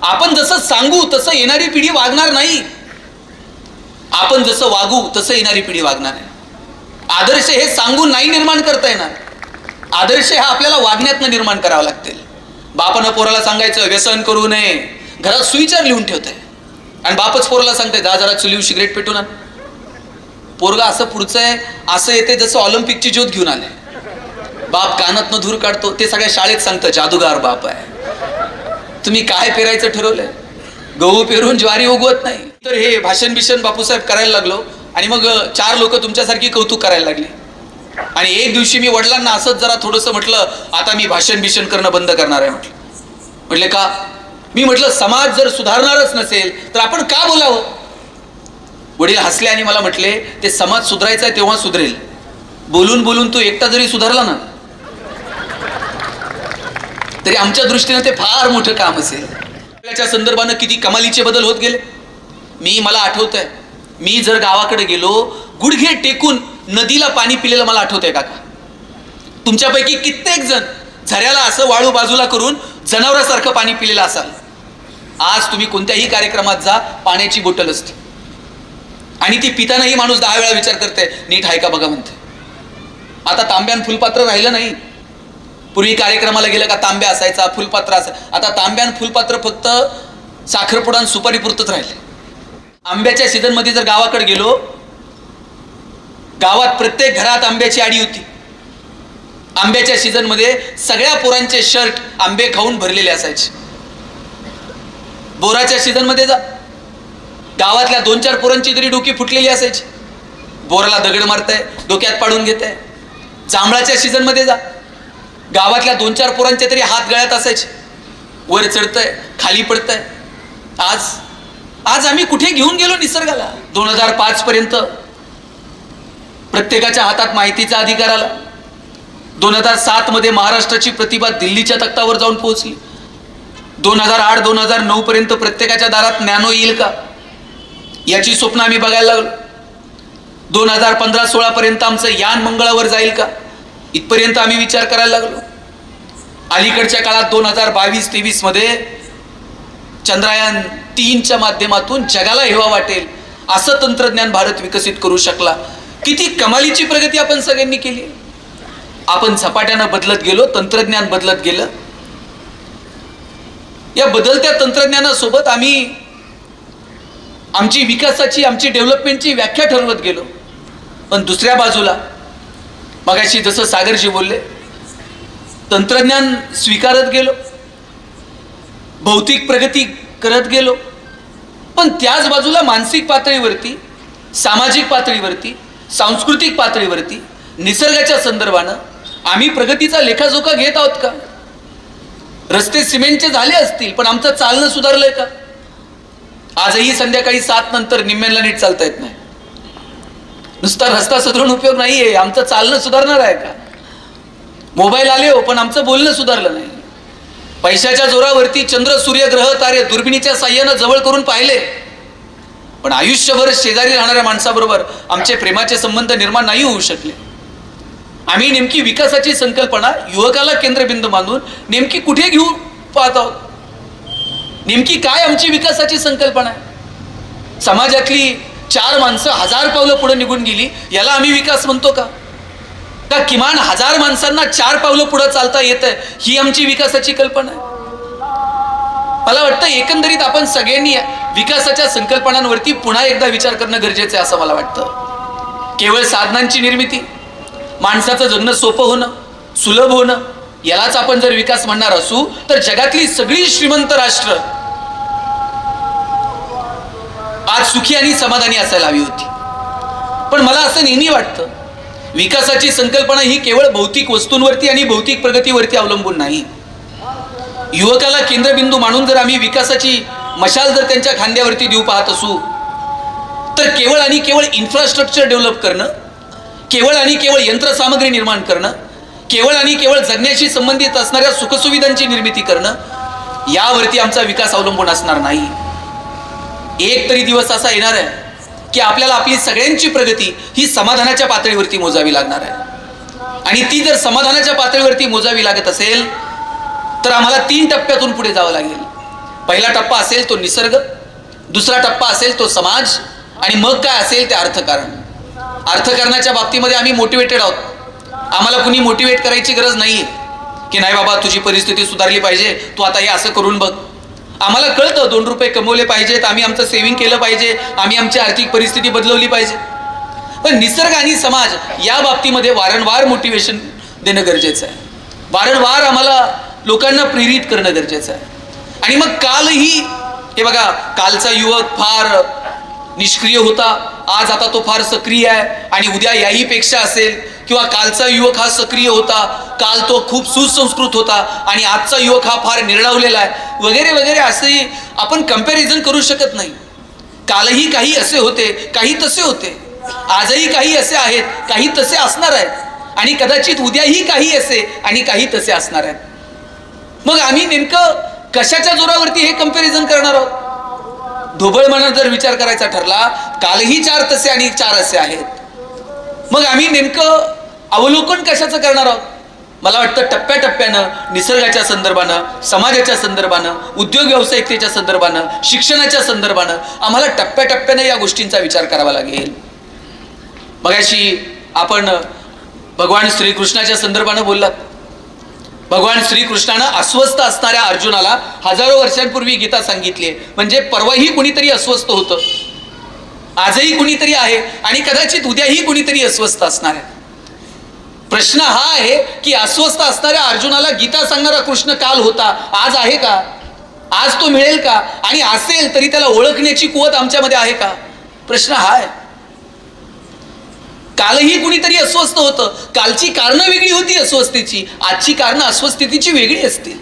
आपण जसं सांगू तसं येणारी पिढी वागणार नाही. आपण जसं वागू तसं येणारी पिढी वागणार आहे. आदर्श हे सांगून नाही निर्माण करता येणार. आदर्श हा आपल्याला वागण्यातनं निर्माण करावा लागतील. बापानं पोराला सांगायचं व्यसन करू नये, घरात सुविचार लिहून ठेवतंय, आणि बापच पोराला सांगताय जा जरा चुलीवर सिगरेट पेटून आण. पोरगा असं पुढचं आहे, असं येते जसं ऑलिम्पिकची ज्योत घेऊन आले. बाप कानातनं धूर काढतो, ते सगळ्या शाळेत सांगतं जादूगार बाप आहे. तुम्ही काय पेरायचं ठरवलंय? गहू पेरून ज्वारी उगवत नाही. तर हे भाषण बिषण बापूसाहेब करायला लागलो, आणि मग 4 लोक तुमच्यासारखी कौतुक करायला लागली. आणि एक दिवशी मी वडिलांना असंच जरा थोडंसं म्हटलं, आता मी भाषण बिषण करणं बंद करणार आहे म्हटलं. म्हटले का? मी म्हटलं समाज जर सुधारणारच नसेल तर आपण का बोलावं? वडील हसले आणि मला म्हटले, ते समाज सुधारायचा आहे तेव्हा सुधरेल, बोलून बोलून तू एकटा जरी सुधारला ना तरी आमच्या दृष्टीने ते फार मोठं काम असेल. त्याच्या संदर्भानं किती कमालीचे बदल होत गेले. मला आठवत आहे, मी जर गावाकडे गेलो, गुडघे टेकून नदीला पाणी पिलेलं मला आठवत आहे काका. तुमच्यापैकी कित्येक जण झऱ्याला असं वाळू बाजूला करून जनावरासारखं पाणी पिलेलं असाल. आज तुम्ही कोणत्याही कार्यक्रमात जा, पाण्याची बोटल असते, आणि ती पितानाही माणूस 10 वेळा विचार करते, नीट आहे का बघा म्हणते. आता तांब्यान फुलपात्र राहिलं नाही. पूर्वी कार्यक्रमाला गेलं का तांब्या असायचा, फुलपात्र असायचं. आता तांब्यान फुलपात्र फक्त साखरपुडा सुपारी पुरतच राहिले. आंब्याच्या सीझन मध्ये जर गावाकडे गेलो, गावात प्रत्येक घरात आंब्याची आडी होती. आंब्याच्या सीझन मध्ये सगळ्या पोरांचे शर्ट आंबे खाऊन भरलेले असायचे. बोराच्या सीझन मध्ये जा, गावातल्या 2-4 पोरांची तरी डोकी फुटलेली असायची. बोराला दगड मारताय, डोक्यात पाडून घेताय. जांभळाच्या सीझन मध्ये जा, गावातल्या 2-4 पोरांचे तरी हात गळ्यात असायचे. वर चढतंय, खाली पडतंय. आज आम्ही कुठे घेऊन गेलो निसर्गाला? 2005 पर्यंत प्रत्येकाच्या हातात माहितीचा अधिकार आला. 2007 मध्ये महाराष्ट्राची प्रतिभा दिल्लीच्या तख्तावर जाऊन पोहोचली. 2008-2009 पर्यंत प्रत्येकाच्या दारात नॅनो येईल का याची स्वप्न आम्ही बघायला लागलो. 2015-16 पर्यंत आमचं यान मंगळावर जाईल का इथपर्यंत आम्ही विचार करायला लागलो. अलीकडच्या काळात 2022-23 मध्ये चंद्रयान 3च्या माध्यमातून जगाला हेवा वाटेल असं तंत्रज्ञान भारत विकसित करू शकला. किती कमालीची प्रगती आपण सगळ्यांनी केली. आपण झपाट्यानं बदलत गेलो, तंत्रज्ञान बदलत गेलं. या बदलत्या तंत्रज्ञानासोबत आम्ही आमची विकासाची, आमची डेव्हलपमेंटची व्याख्या ठरवत गेलो. पण दुसऱ्या बाजूला मगाशी जसं सागरजी बोलले, तंत्रज्ञान स्वीकारत गेलो, भौतिक प्रगती करत गेलो, पण त्याच बाजूला मानसिक पातळीवरती, सामाजिक पातळीवरती, सांस्कृतिक पातळीवरती, निसर्गाच्या संदर्भानं आम्ही प्रगतीचा लेखाजोखा घेत आहोत का? रस्ते सिमेंटचे झाले असतील, पण आमचं चालणं सुधारलंय का? आजही संध्याकाळी 7 नंतर निम्म्याला नीट चालता येत नाही. नुसता रस्ता सुधारून उपयोग नाहीये, आमचं चालणं सुधारणार आहे का? मोबाईल आले हो, पण आमचं बोलणं सुधारलं नाही. पैशाच्या जोरावरती चंद्र, सूर्य, ग्रह, तारे दुर्बिणीच्या साह्यानं जवळ करून पाहिले, पण आयुष्यभर शेजारी राहणाऱ्या माणसाबरोबर आमचे प्रेमाचे संबंध निर्माण नाही होऊ शकले. आम्ही नेमकी विकासाची संकल्पना युवकाला केंद्रबिंदू मानून नेमकी कुठे घेऊ पाहत आहोत? नेमकी काय आमची विकासाची संकल्पना आहे? समाजातली 4 माणसं 1000 पावलं पुढे निघून गेली, याला आम्ही विकास म्हणतो का? का किमान 1000 माणसांना 4 पावलं पुढे चालता येतं, ही आमची विकासाची कल्पना आहे? मला वाटतं एकंदरीत आपण सगळ्यांनी विकासाच्या संकल्पनांवरती पुन्हा एकदा विचार करणं गरजेचं आहे असं मला वाटतं. केवळ साधनांची निर्मिती, माणसाचं जगणं सोपं होणं, सुलभ होणं, यालाच आपण जर विकास म्हणणार असू तर जगातली सगळी श्रीमंत राष्ट्र आज सुखी आणि समाधानी असायला हवी होती. पण मला असं नेहमी वाटतं, विकासाची संकल्पना ही केवळ भौतिक वस्तूंवरती आणि भौतिक प्रगतीवरती अवलंबून नाही. युवकाला केंद्रबिंदू मानून जर आम्ही विकासाची मशाल जर त्यांच्या खांद्यावरती देऊ पाहत असू तर केवळ आणि केवळ इन्फ्रास्ट्रक्चर डेव्हलप करणं, केवळ आणि केवळ यंत्रसामग्री निर्माण करणं, केवळ आणि केवळ जगण्याशी संबंधित असणाऱ्या सुखसुविधांची निर्मिती करणं, यावरती आमचा विकास अवलंबून असणार नाही. एक तरी दिवस असा येणार आहे की आपल्याला आपली सगळ्यांची प्रगती ही समाधानाच्या पातळीवरती मोजावी लागणार आहे. आणि ती जर समाधानाच्या पातळीवरती मोजावी लागत असेल तर आम्हाला 3 टप्प्यातून पुढे जावं लागेल. पहिला टप्पा असेल तो निसर्ग, दुसरा टप्पा असेल तो समाज, आणि मग काय असेल ते अर्थकारण. अर्थकारणाच्या बाबतीमध्ये आम्ही मोटिवेटेड आहोत. आम्हाला कुणी मोटिवेट करायची गरज नाहीये की नाही बाबा तुझी परिस्थिती सुधारली पाहिजे, तू आता हे असं करून बघ. आम्हाला कळतं 2 रुपये कमवले पाहिजेत, आम्ही आमचं सेव्हिंग केलं पाहिजे, आम्ही आमची आर्थिक परिस्थिती बदलवली पाहिजे. पण निसर्ग आणि समाज या बाबतीमध्ये वारंवार मोटिवेशन देणं गरजेचं आहे. वारंवार आम्हाला लोकांना प्रेरित करणं गरजेचं आहे. आणि मग कालही हे बघा, कालचा युवक फार निष्क्रिय होता, आज आता तो फार सक्रिय आहे, आणि उद्या याही पेक्षा असेल. किंवा कालचा युवक हा सक्रिय होता, काल तो खूप सुसंस्कृत होता, आणि आजचा युवक हा फार निर्डावलेला आहे, वगैरे वगैरे. असंही आपण कंपॅरिझन करू शकत नाही. कालही काही असे होते, काही तसे होते. आजही काही असे आहेत, काही तसे असणार आहेत, आणि कदाचित उद्याही काही असे आणि काही तसे असणार आहेत. मग आम्ही नेमकं कशाच्या जोरावरती हे कंपॅरिझन करणार आहोत? ढोबळ म्हणून जर विचार करायचा ठरला, कालही 4 तसे आणि 4 असे आहेत. मग आम्ही नेमकं अवलोकन कशाचं करणार आहोत? मला वाटतं टप्प्याटप्प्यानं, निसर्गाच्या संदर्भानं, समाजाच्या संदर्भानं, उद्योग व्यावसायिकतेच्या संदर्भानं, शिक्षणाच्या संदर्भानं आम्हाला टप्प्याटप्प्यानं या गोष्टींचा विचार करावा लागेल. मगाशी आपण भगवान श्रीकृष्णाच्या संदर्भानं बोललात. भगवान श्रीकृष्णानं अस्वस्थ असणाऱ्या अर्जुनाला हजारो वर्षांपूर्वी गीता सांगितली आहे. म्हणजे परवाही कुणीतरी अस्वस्थ होतं, आजही कुणीतरी आहे, आणि कदाचित उद्याही कुणीतरी अस्वस्थ असणार आहे. प्रश्न हा आहे की अस्वस्थ असणाऱ्या अर्जुनाला गीता सांगणारा कृष्ण काल होता, आज आहे का? आज तो मिळेल का? आणि असेल तरी त्याला ओळखण्याची कुवत आमच्यामध्ये आहे का? प्रश्न हा आहे. कालही कुणीतरी अस्वस्थ होतं, कालची कारणं वेगळी होती अस्वस्थतेची, आजची कारणं अस्वस्थतेची वेगळी असतील.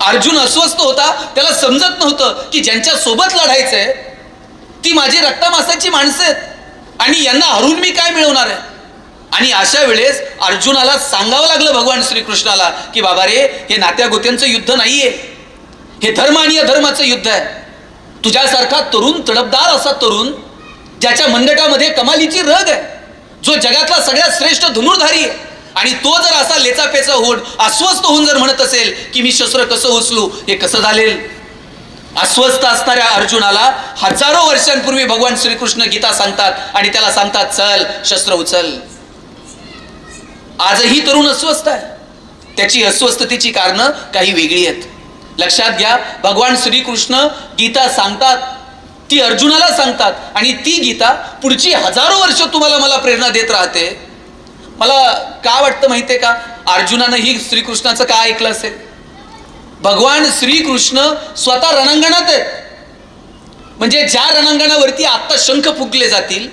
अर्जुन अस्वस्थ होता, त्याला समजत नव्हतं की ज्यांच्या सोबत लढायचंय ती माझी रक्तामासाची माणसं आहेत, आणि यांना हरून मी काय मिळवणार आहे. आणि अशा वेळेस अर्जुनाला सांगावं लागलं भगवान श्रीकृष्णाला की बाबा रे, हे नात्या गोत्यांचं युद्ध नाहीये, हे धर्म आणि अधर्माचं युद्ध आहे. तुझ्यासारखा तरुण, तडफदार असा तरुण, ज्याच्या मंडटामध्ये कमालीची रग आहे, जो जगातला सगळ्यात श्रेष्ठ धनुर्धारी आहे, आणि तो जर असा लेचापेचा होऊन अस्वस्थ होऊन जर म्हणत असेल की मी शस्त्र कसं उचलू, हे कसं झालेल? अस्वस्थ असणाऱ्या अर्जुनाला हजारो वर्षांपूर्वी भगवान श्रीकृष्ण गीता सांगतात, आणि त्याला सांगतात चल शस्त्र उचल. आजही तरुण अस्वस्थ आहे, त्याची अस्वस्थतेची कारणं काही वेगळी आहेत. लक्षात घ्या, भगवान श्रीकृष्ण गीता सांगतात, ती अर्जुनाला सांगतात, आणि ती गीता पुढची हजारो वर्ष तुम्हाला मला प्रेरणा देत राहते. मला का वाटतं माहितीये का, अर्जुनानं ही श्रीकृष्णाचं का ऐकलं असेल? भगवान श्रीकृष्ण स्वतः रणांगणात आहेत. म्हणजे ज्या रणांगणावरती आता शंख फुंकले जातील,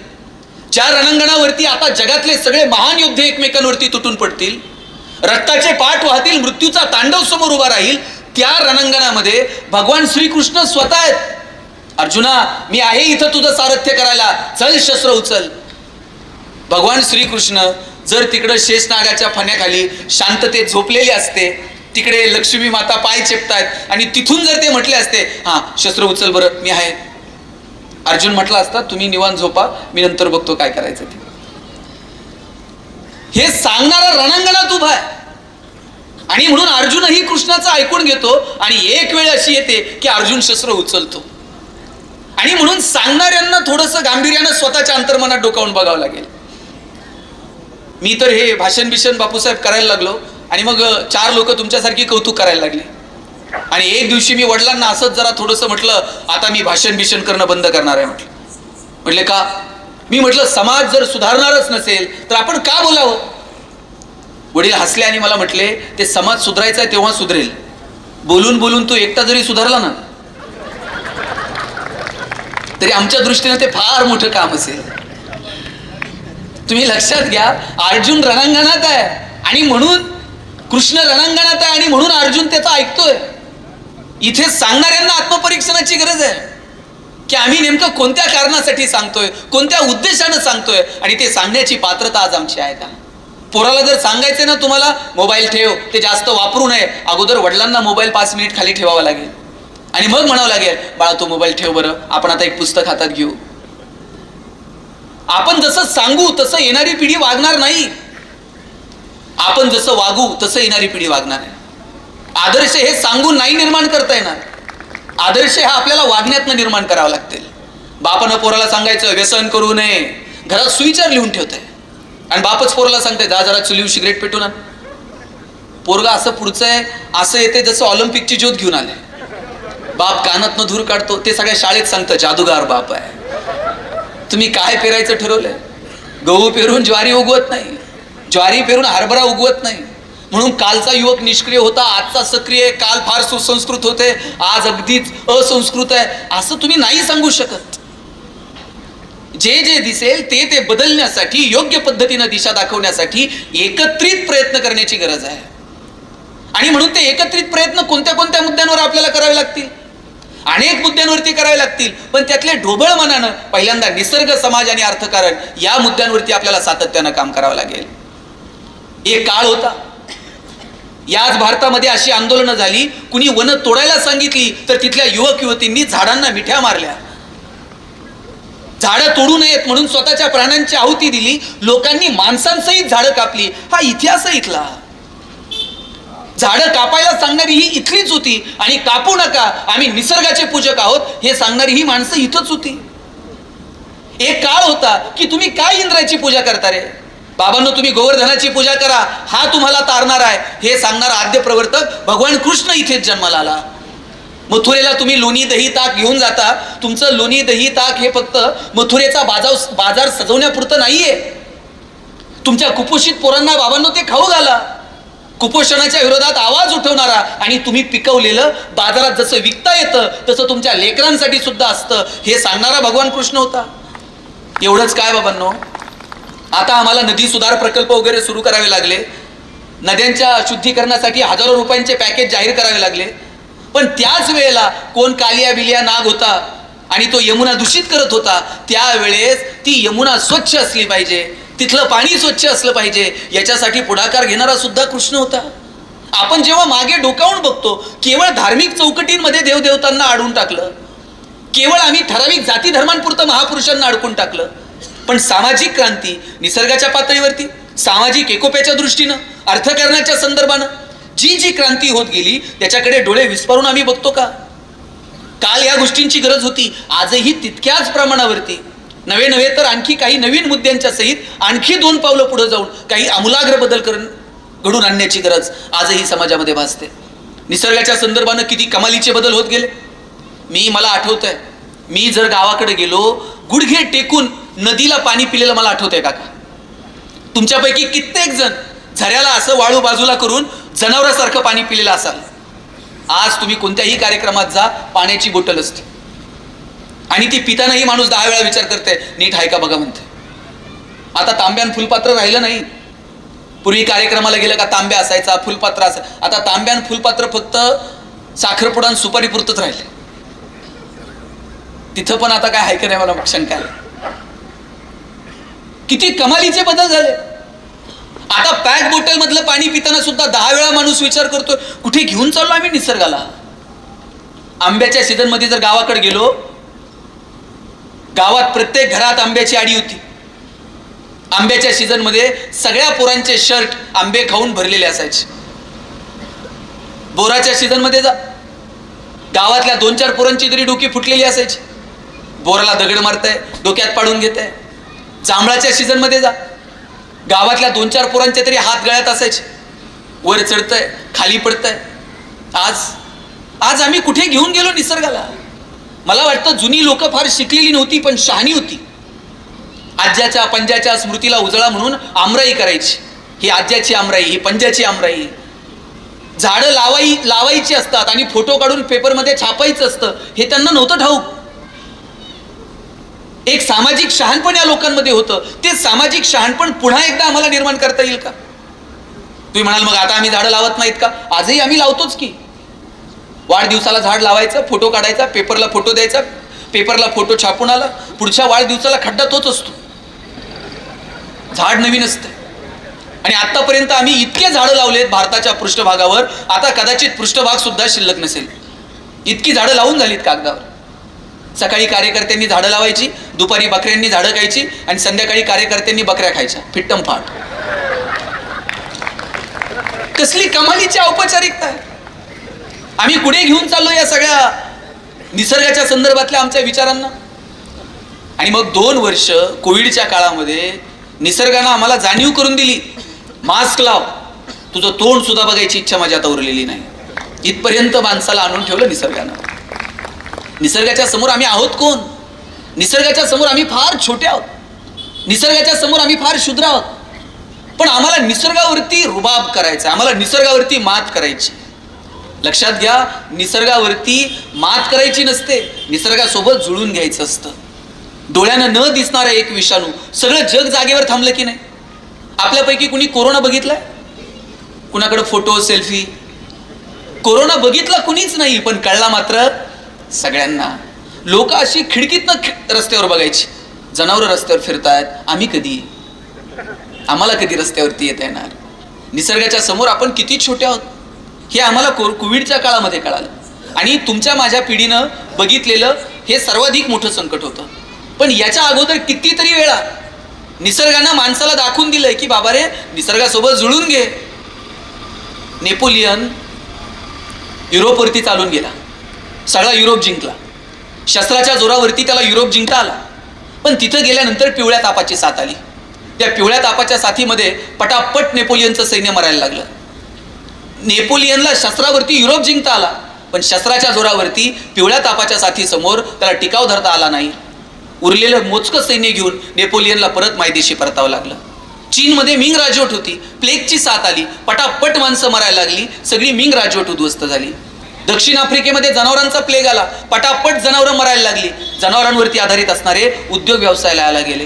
ज्या रणांगणावरती आता जगातले सगळे महान योद्धे एकमेकांवरती तुटून पडतील, रक्ताचे पाठ वाहतील, मृत्यूचा तांडव समोर उभा राहील, त्या रणांगणामध्ये भगवान श्रीकृष्ण स्वतः आहेत. अर्जुना, मी आहे इथं तुझं सारथ्य करायला, चल शस्त्र उचल. भगवान श्रीकृष्ण जर तिकडं शेषनागाच्या फण्याखाली शांततेत झोपलेले असते, तिकडे लक्ष्मी माता पाय चेपतायत, आणि तिथून जर ते म्हटले असते हा शस्त्र उचल बरं मी आहे, अर्जुन म्हटला असता तुम्ही निवांत झोपा, मी नंतर बघतो काय करायचं ते. हे सांगणारा रणांगणात उभा आहे, आणि म्हणून अर्जुनही कृष्णाचं ऐकून घेतो, आणि एक वेळ अशी येते की अर्जुन शस्त्र उचलतो. आणि म्हणून सांगणाऱ्यांना थोडंसं गांभीर्यानं स्वतःच्या अंतर्मनात डोकावून बघावं लागेल. मी तर हे भाषण बिषण बापूसाहेब करायला लागलो, आणि मग 4 लोक तुमच्यासारखी कौतुक करायला लागली. आणि एक दिवशी मी वडिलांना असंच जरा थोडंसं म्हटलं, आता मी भाषण बिषण करणं बंद करणार आहे म्हटलं. म्हटले का? मी म्हटलं समाज जर सुधारणारच नसेल तर आपण का बोलावं? वडील हसले आणि मला म्हटले, ते समाज सुधारायचा आहे तेव्हा सुधरेल, बोलून बोलून तू एकटा जरी सुधारला ना तरी आमच्या दृष्टीने ते फार मोठं काम असेल. तुम्ही लक्षात घ्या, अर्जुन रणांगणात आहे, आणि म्हणून कृष्ण रणांगणात आहे, आणि म्हणून अर्जुन त्याचं ऐकतोय. इथे सांगणाऱ्यांना आत्मपरीक्षणाची गरज आहे की आम्ही नेमकं कोणत्या कारणासाठी सांगतोय, कोणत्या उद्देशानं सांगतोय, आणि ते सांगण्याची पात्रता आज आमची आहे का? पोराला जर सांगायचे ना तुम्हाला मोबाईल ठेव, ते जास्त वापरू नये, अगोदर वडिलांना मोबाईल 5 मिनिट खाली ठेवावा लागेल, आणि मग म्हणावं लागेल बाळा तो मोबाईल ठेव बरं, आपण आता एक पुस्तक हातात घेऊ. आपण जसं सांगू तसं येणारी पिढी वागणार नाही, आपण जसं वागू तसं येणारी पिढी वागणार आहे. आदर्श हे सांगून नाही निर्माण करता येणार. आदर्श हा आपल्याला वागण्यातनं निर्माण करावा लागतील. बापानं पोराला सांगायचं व्यसन करू नये, घरात सुविचार लिहून ठेवते, आणि बापच पोराला सांगते जा जरा चुलीवर सिगरेट पेटून आण. पोरगा असं पुढचं आहे, असं येते जसं ऑलिम्पिकची ज्योत घेऊन आले. बाप कानातनं धूर काढतो, ते सगळ्या शाळेत सांगतं जादूगार बाप आहे. तुम्ही काय पेरायचं ठरवलंय? गहू पेरून ज्वारी उगवत नाही, ज्वारी पेरून हरभरा उगवत नाही. म्हणून कालचा युवक निष्क्रिय होता, आजचा सक्रिय, काल फार सुसंस्कृत होते, आज अगदीच असंस्कृत आहे, असं तुम्ही नाही सांगू शकत. जे जे दिसेल ते ते बदलण्यासाठी, योग्य पद्धतीनं दिशा दाखवण्यासाठी एकत्रित प्रयत्न करण्याची गरज आहे. आणि म्हणून ते एकत्रित प्रयत्न कोणत्या कोणत्या मुद्द्यांवर आपल्याला करावे लागतील? अनेक मुद्द्यांवरती करावे लागतील, पण त्यातले ढोबळ मनानं पहिल्यांदा निसर्ग, समाज आणि अर्थकारण या मुद्द्यांवरती आपल्याला सातत्यानं काम करावं लागेल. एक काळ होता, याच भारतामध्ये अशी आंदोलनं झाली, कुणी वन तोडायला सांगितली तर तिथल्या युवक युवतींनी झाडांना मिठ्या मारल्या. झाडं तोडू नयेत म्हणून स्वतःच्या प्राणांची आहुती दिली. लोकांनी माणसांसहित झाडं कापली. हा इतिहास आहे इथला. झाडं कापायला सांगणारी ही इथलीच होती, आणि कापू नका, आम्ही निसर्गाचे पूजक आहोत हे सांगणारी ही माणसं इथंच होती. एक काळ होता की तुम्ही काय इंद्राची पूजा करता रे बाबांनो, तुम्ही गोवर्धनाची पूजा करा, हा तुम्हाला तारणार आहे हे सांगणारा आद्य प्रवर्तक भगवान कृष्ण इथेच जन्माला आला. मथुरेला तुम्ही लोणी दही ताक घेऊन जाता. तुमचं लोणी दही ताक हे फक्त मथुरेचा बाजार सजवण्यापुरतं नाहीये. तुमच्या कुपोषित पोरांना बाबांनो ते खाऊ घाला. कुपोषणाच्या विरोधात आवाज उठवणारा आणि तुम्ही पिकवलेलं बाजारात जसं विकता येतं तसं तुमच्या लेकरांसाठी सुद्धा असतं हे सांगणारा भगवान कृष्ण होता. एवढंच काय बाबांनो, आता आम्हाला नदी सुधार प्रकल्प वगैरे सुरू करावे लागले, नद्यांच्या शुद्धीकरणासाठी हजारो रुपयांचे पॅकेज जाहीर करावे लागले. पण त्याच वेळेला कोण कालिया बिलिया नाग होता आणि तो यमुना दूषित करत होता, त्यावेळेस ती यमुना स्वच्छ असली पाहिजे, तिथलं पाणी स्वच्छ असलं पाहिजे, याच्यासाठी पुढाकार घेणारा सुद्धा कृष्ण होता. आपण जेव्हा मागे डोकावून बघतो, केवळ धार्मिक चौकटींमध्ये देवदेवतांना अडवून टाकलं, केवळ आम्ही ठराविक जाती धर्मांपुरतं महापुरुषांना अडकून टाकलं. पण सामाजिक क्रांती निसर्गाच्या पातळीवरती, सामाजिक एकोप्याच्या दृष्टीनं, अर्थकारणाच्या संदर्भानं जी जी क्रांती होत गेली त्याच्याकडे डोळे विस्फारून आम्ही बघतो का? काल या गोष्टींची गरज होती, आजही तितक्याच प्रमाणावरती नवे नवे तर आणखी काही नवीन मुद्द्यांच्या सहित आणखी 2 पावलं पुढे जाऊन काही आमूलाग्र बदल घडून आणण्याची गरज आजही समाजामध्ये भासते. निसर्गाच्या संदर्भानं किती कमालीचे बदल होत गेले. मला आठवतंय, मी जर गावाकडे गेलो, गुडघे टेकून नदीला पाणी पिलेलं मला आठवतंय काका. तुमच्यापैकी कित्येक जण झऱ्याला असं वाळू बाजूला करून जनावरासारखं पाणी पिलेलं असाल. आज तुम्ही कोणत्याही कार्यक्रमात जा, पाण्याची बोटल असते, आणि ती पितानाही माणूस 10 वेळा विचार करते, नीट आहे का बघा म्हणते. आता तांब्यान फुलपात्र राहिलं नाही. पूर्वी कार्यक्रमाला गेलं का तांब्या असायचा, फुलपात्र असायचं. आता तांब्यान फुलपात्र फक्त साखरपुडा आणि सुपारी पुरतच राहिले. तिथं पण आता काय आहे का नाही मला शंका आहे. किती कमालीचे बदल झाले. आता पॅक बोटल मधलं पाणी पिताना सुद्धा 10 वेळा माणूस विचार करतोय, कुठे घेऊन चाललो आम्ही निसर्गाला. आंब्याच्या सीझन मध्ये जर गावाकडे गेलो, गावात प्रत्येक घरात आंब्याची आडी होती. आंब्याच्या सीझन मध्ये सगळ्या पोरांचे शर्ट आंबे खाऊन भरलेले असायचे. बोराच्या सीझन मध्ये जा, गावातल्या 2-4 पोरांची तरी डोकी फुटलेली असायची. बोराला दगड मारताय, डोक्यात पाडून घेताय. जांभळाच्या सीझन मध्ये जा, गावातल्या 2-4 पोरांचे तरी हात गळ्यात असायचे. वर चढतंय, खाली पडतंय. आज आम्ही कुठे घेऊन गेलो निसर्गाला. मला वाटतं जुनी लोक फार शिकलेली नव्हती, पण शहाणी होती. आज्याच्या पंजाच्या स्मृतीला उजळा म्हणून आमराई करायची. ही आज्याची आमराई, ही पंजाची आमराई. झाडं लावायची असतात आणि फोटो काढून पेपरमध्ये छापायचं असतं, हे त्यांना नव्हतं ठाऊक. एक सामाजिक शहाणपण या लोकांमध्ये होतं. ते सामाजिक शहाणपण पुन्हा एकदा आम्हाला निर्माण करता येईल का? तुम्ही म्हणाल मग आता आम्ही झाडं लावत नाहीत का? आजही आम्ही लावतोच की. वाढदिवसाला झाड लावायचं, फोटो काढायचा, पेपरला फोटो द्यायचा, पेपरला फोटो छापून आला, पुढच्या वाढदिवसाला खड्डा तोच असतो. झाड नवीन असतं. आणि आतापर्यंत आम्ही इतके झाडं लावलेत भारताच्या पृष्ठभागावर, आता कदाचित पृष्ठभाग सुद्धा शिल्लक नसेल. इतकी झाडं लावून झालीत कागदावर. सकाळी कार्यकर्त्यांनी झाडं लावायची, दुपारी बकऱ्यांनी झाडं खायची, आणि संध्याकाळी कार्यकर्त्यांनी बकऱ्या खायच्या. फिट्टम फाट. कसली कमालीची औपचारिकता आहे. आम्ही पुढे घेऊन चाललो या सगळ्या निसर्गाच्या संदर्भातल्या आमच्या विचारांना. आणि मग 2 वर्ष कोविडच्या काळामध्ये निसर्गानं आम्हाला जाणीव करून दिली, मास्क लाव, तुझं तोंड सुद्धा बघायची इच्छा माझ्या आता उरलेली नाही. इथपर्यंत माणसाला आणून ठेवलं निसर्गानं. निसर्गाच्या समोर आम्ही आहोत कोण? निसर्गाच्या समोर आम्ही फार छोटे आहोत. निसर्गाच्या समोर आम्ही फार क्षुद्र आहोत. पण आम्हाला निसर्गावरती रुबाब करायचा, आम्हाला निसर्गावरती मात करायची. लक्षात घ्या, निसर्गावरती मात करायची नसते, निसर्गासोबत जुळून घ्यायचं असतं. डोळ्यानं न दिसणारा एक विषाणू, सगळं जग जागेवर थांबलं की नाही? आपल्यापैकी कुणी कोरोना बघितलाय? कुणाकडे फोटो सेल्फी? कोरोना बघितला कुणीच नाही, पण कळला मात्र सगळ्यांना. लोक अशी खिडकीतनं रस्त्यावर बघायची, जनावरं रस्त्यावर फिरतायत, आम्ही कधी, आम्हाला कधी रस्त्यावरती येता येणार? निसर्गाच्या समोर आपण किती छोटे आहोत हे आम्हाला कोविडच्या काळामध्ये कळालं. आणि तुमच्या माझ्या पिढीनं बघितलेलं हे सर्वाधिक मोठं संकट होतं. पण याच्या अगोदर कितीतरी वेळा निसर्गानं माणसाला दाखवून दिलंय की बाबा रे, निसर्गासोबत जुळून घे. नेपोलियन युरोपवरती चालून गेला, सगळा युरोप जिंकला, शस्त्राच्या जोरावरती त्याला युरोप जिंकता आला. पण तिथं गेल्यानंतर पिवळ्या तापाची साथ आली. त्या पिवळ्या तापाच्या साथीमध्ये पटापट नेपोलियनचं सैन्य मरायला लागलं. नेपोलियनला शस्त्रावरती युरोप जिंकता आला, पण शस्त्राच्या जोरावरती पिवळ्या तापाच्या साथीसमोर त्याला टिकाव धरता आला नाही. उरलेलं मोजकं सैन्य घेऊन नेपोलियनला परत मायदेशी परतावं लागलं. चीनमध्ये मिंग राजवट होती, प्लेगची साथ आली, पटापट माणसं मरायला लागली, सगळी मिंग राजवट उद्ध्वस्त झाली. दक्षिण आफ्रिकेमध्ये जनावरांचा प्लेग आला, पटापट जनावरं मरायला लागली, जनावरांवरती आधारित असणारे उद्योग व्यवसायाला यायला गेले.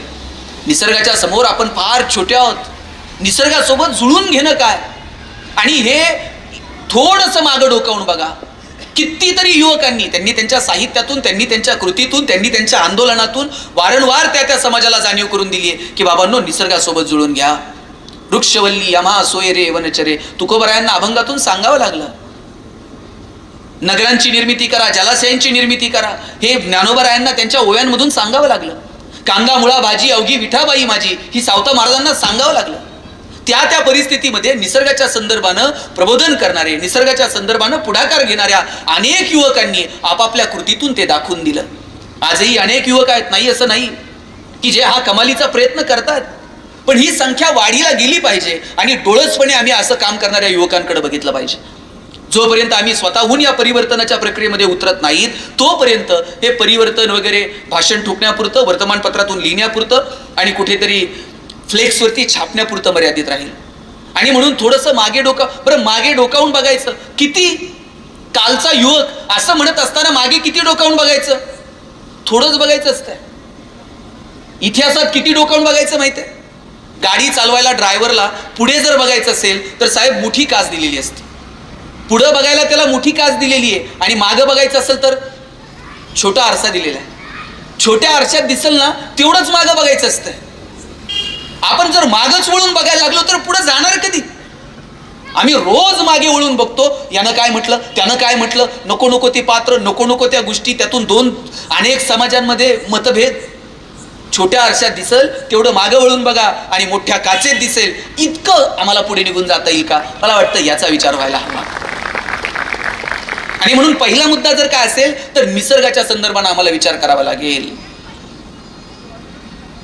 निसर्गाच्या समोर आपण फार छोटे आहोत. निसर्गासोबत जुळून घेणं काय? आणि हे थोडंसं मागं डोकावून बघा. कितीतरी युवकांनी, त्यांनी त्यांच्या साहित्यातून, त्यांनी त्यांच्या कृतीतून, त्यांनी त्यांच्या आंदोलनातून वारंवार त्या समाजाला जाणीव करून दिली आहे की बाबांनो, निसर्गासोबत जुळून घ्या. वृक्षवल्ली यमा सोय रे वनचरे, तुकोबरायांना अभंगातून सांगावं लागलं. नगरांची निर्मिती करा, जलाशयांची निर्मिती करा, हे ज्ञानोबरायांना त्यांच्या ओव्यांमधून सांगावं लागलं. कांदा मुळा भाजी अवघी विठाबाई माझी, ही सावता महाराजांना सांगावं लागलं. त्या परिस्थितीमध्ये निसर्गाच्या संदर्भानं प्रबोधन करणारे, निसर्गाच्या संदर्भानं पुढाकार घेणाऱ्या अनेक युवकांनी आपापल्या कृतीतून ते दाखवून दिलं. आजही अनेक युवक आहेत, नाही असं नाही, की जे हा कमालीचा प्रयत्न करतात. पण ही संख्या वाढीला गेली पाहिजे आणि डोळसपणे आम्ही असं काम करणाऱ्या युवकांकडे बघितलं पाहिजे. जोपर्यंत आम्ही स्वतःहून या परिवर्तनाच्या प्रक्रियेमध्ये उतरत नाहीत, तोपर्यंत हे परिवर्तन वगैरे भाषण ठोकण्यापुरतं, वर्तमानपत्रातून लिहिण्यापुरतं आणि कुठेतरी फ्लेक्सवरती छापण्यापुरतं मर्यादित राहील. आणि म्हणून थोडंसं मागे डोकावून बघायचं. किती कालचा युवक असं म्हणत असताना मागे किती डोकावून बघायचं? थोडंच बघायचं असतं. इतिहासात किती डोकावून बघायचं माहिती आहे? गाडी चालवायला ड्रायव्हरला पुढे जर बघायचं असेल तर साहेब मोठी काच दिलेली असते. पुढं बघायला त्याला मोठी काच दिलेली आहे आणि मागं बघायचं असेल तर छोटा आरसा दिलेला आहे. छोट्या आरशात दिसेल ना तेवढंच मागं बघायचं असतं. आपण जर मागच वळून बघायला लागलो तर पुढे जाणार कधी? आम्ही रोज मागे वळून बघतो, यानं काय म्हटलं, त्यानं काय म्हटलं, नको नको ते पात्र, नको नको त्या गोष्टी, त्यातून अनेक समाजांमध्ये मतभेद. छोट्या आरशात दिसेल तेवढं मागं वळून बघा आणि मोठ्या काचेत दिसेल इतकं आम्हाला पुढे निघून जाता येईल का? मला वाटतं याचा विचार व्हायला हवा. आणि म्हणून पहिला मुद्दा जर काय असेल तर निसर्गाच्या संदर्भाने आम्हाला विचार करावा लागेल.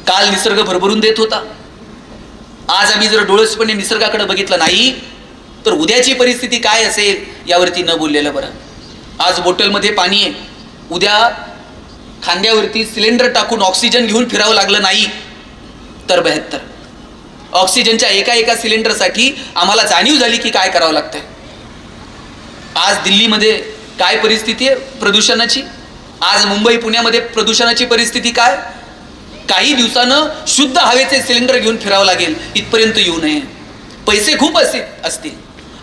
काल निसर्ग भरभरून देत होता. आज आम्ही जर डोळसपणे निसर्गाकडे बघितलं नाही तर उद्याची परिस्थिती काय असेल यावरती न बोललेलं बरं. आज बॉटलमध्ये पाणी आहे, उद्या खांद्यावरती सिलेंडर टाकून ऑक्सिजन घेऊन फिरावं लागलं नाही तर 72. ऑक्सिजनच्या एका सिलेंडरसाठी आम्हाला जाणीव झाली की काय करावं लागतंय. आज दिल्लीमध्ये काय परिस्थिती आहे प्रदूषणाची, आज मुंबई पुण्यामध्ये प्रदूषणाची परिस्थिती काय? काही दिवसानं शुद्ध हवेचे सिलेंडर घेऊन फिरावं लागेल इथपर्यंत येऊ नये. पैसे खूप असतील,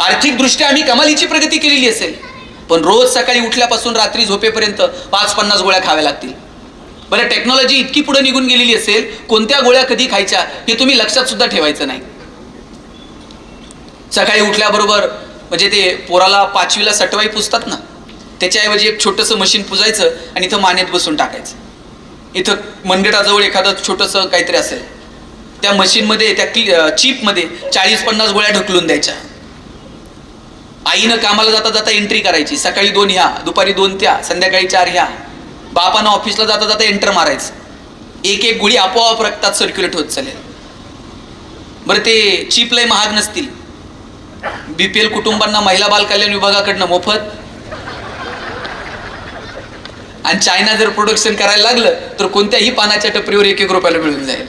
आर्थिकदृष्ट्या आम्ही कमालीची प्रगती केलेली असेल, पण रोज सकाळी उठल्यापासून रात्री झोपेपर्यंत 5-50 गोळ्या खाव्या लागतील. बरं, टेक्नॉलॉजी इतकी पुढे निघून गेलेली असेल, कोणत्या गोळ्या कधी खायच्या हे तुम्ही लक्षात सुद्धा ठेवायचं नाही. सकाळी उठल्याबरोबर म्हणजे ते पोराला 5वीला सटवाई पुजतात ना, त्याच्याऐवजी एक छोटंसं मशीन पुजायचं आणि इथं मानेत बसून टाकायचं. इथं मनगटाजवळ एखादं छोटंसं काहीतरी असेल, त्या मशीनमध्ये, त्या चिपमध्ये 40-50 गोळ्या ढकलून द्यायच्या. आईनं कामाला जाता जाता एंट्री करायची, सकाळी 2 ह्या, दुपारी 2 त्या, संध्याकाळी 4 ह्या. बापानं ऑफिसला जाता जाता एंटर मारायचं. एक एक गोळी आपोआप रक्तात सर्क्युलेट होत चालेल. बरं ते चिप लय महाग नसतील, BPL कुटुंबांना महिला बाल कल्याण विभागाकडनं मोफत. आणि चायना जर प्रोडक्शन करायला लागलं तर कोणत्याही पानाच्या टपरीवर 1-1 रुपयाला मिळून जाईल.